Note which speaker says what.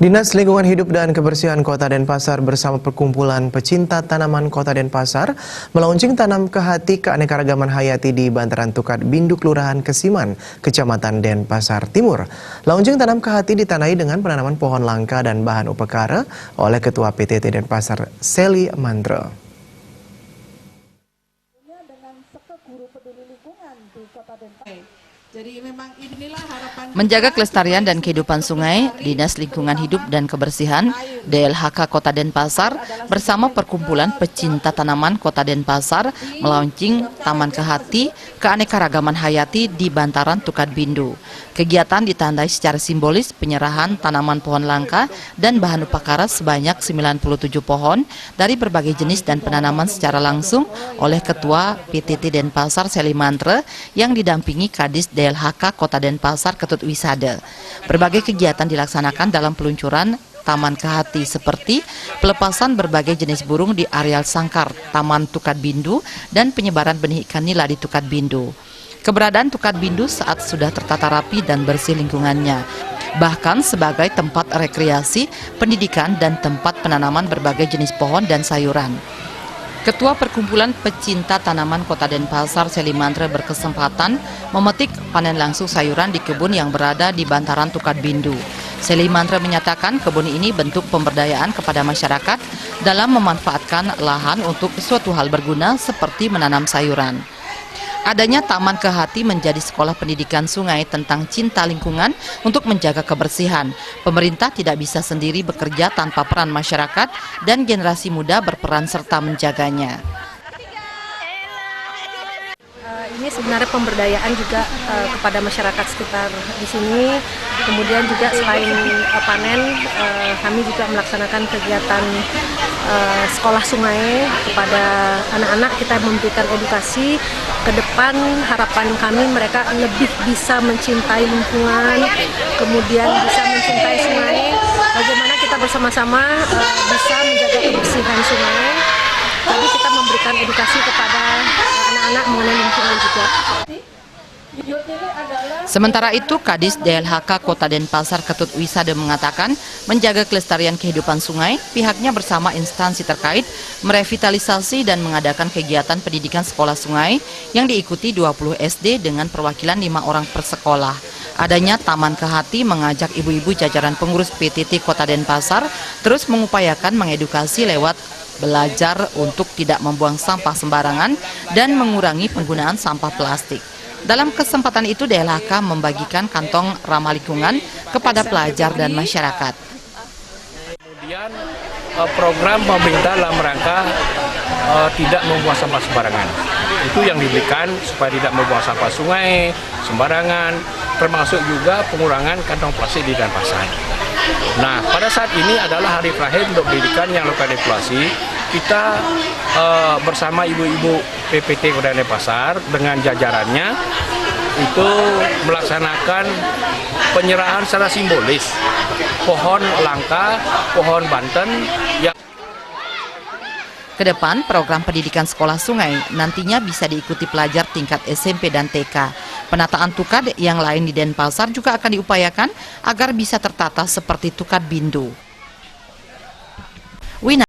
Speaker 1: Dinas Lingkungan Hidup dan Kebersihan Kota Denpasar bersama perkumpulan pecinta tanaman Kota Denpasar melaunching Tanam ke Hati Keanekaragaman Hayati di Bantaran Tukat Bindu, Kelurahan Kesiman, Kecamatan Denpasar Timur. Launching Tanam ke Hati ditandai dengan penanaman pohon langka dan bahan upekara oleh Ketua PTT Denpasar, Seli Mantre.
Speaker 2: Menjaga kelestarian dan kehidupan sungai, Dinas Lingkungan Hidup dan Kebersihan DLHK Kota Denpasar bersama perkumpulan pecinta tanaman Kota Denpasar melaunching Taman ke Hati Keanekaragaman Hayati di Bantaran Tukat Bindu. Kegiatan ditandai secara simbolis penyerahan tanaman pohon langka dan bahan upakara sebanyak 97 pohon dari berbagai jenis dan penanaman secara langsung oleh Ketua PTT Denpasar Seli Mantre yang didampingi Kadis DLHK Kota Denpasar Ketut Wisada. Berbagai kegiatan dilaksanakan dalam peluncuran Taman ke Hati seperti pelepasan berbagai jenis burung di areal sangkar Taman Tukat Bindu dan penyebaran benih ikan nila di Tukat Bindu. Keberadaan Tukat Bindu saat sudah tertata rapi dan bersih lingkungannya, bahkan sebagai tempat rekreasi, pendidikan, dan tempat penanaman berbagai jenis pohon dan sayuran. Ketua Perkumpulan Pecinta Tanaman Kota Denpasar Seli Mantre berkesempatan memetik panen langsung sayuran di kebun yang berada di Bantaran Tukat Bindu. Seli Mantre menyatakan kebun ini bentuk pemberdayaan kepada masyarakat dalam memanfaatkan lahan untuk suatu hal berguna seperti menanam sayuran. Adanya Taman ke Hati menjadi sekolah pendidikan sungai tentang cinta lingkungan untuk menjaga kebersihan. Pemerintah tidak bisa sendiri bekerja tanpa peran masyarakat dan generasi muda berperan serta menjaganya.
Speaker 3: Ini sebenarnya pemberdayaan juga kepada masyarakat sekitar di sini. Kemudian juga selain panen, kami juga melaksanakan kegiatan sekolah sungai kepada anak-anak. Kita memberikan edukasi ke depan, harapan kami mereka lebih bisa mencintai lingkungan, kemudian bisa mencintai sungai. Bagaimana kita bersama-sama bisa menjaga kebersihan sungai. Tadi kita memberikan edukasi kepada anak-anak mengenai lingkungan juga.
Speaker 2: Sementara itu, Kadis DLHK Kota Denpasar Ketut Wisada mengatakan menjaga kelestarian kehidupan sungai, pihaknya bersama instansi terkait merevitalisasi dan mengadakan kegiatan pendidikan sekolah sungai yang diikuti 20 SD dengan perwakilan 5 orang per sekolah. Adanya Taman ke Hati mengajak ibu-ibu jajaran pengurus PTT Kota Denpasar terus mengupayakan mengedukasi lewat belajar untuk tidak membuang sampah sembarangan dan mengurangi penggunaan sampah plastik. Dalam kesempatan itu, DLHK membagikan kantong ramah lingkungan kepada pelajar dan masyarakat.
Speaker 4: Kemudian program pemerintah dalam rangka tidak membuang sampah sembarangan. Itu yang diberikan supaya tidak membuang sampah sungai sembarangan, termasuk juga pengurangan kantong plastik di Denpasar. Nah, pada saat ini adalah hari terakhir untuk pendidikan yang lokal evaluasi. Kita bersama ibu-ibu PPT Kota Denpasar dengan jajarannya itu melaksanakan penyerahan secara simbolis pohon langka, pohon Banten yang
Speaker 2: Kedepan, program pendidikan sekolah sungai nantinya bisa diikuti pelajar tingkat SMP dan TK. Penataan Tukat yang lain di Denpasar juga akan diupayakan agar bisa tertata seperti Tukat Bindu.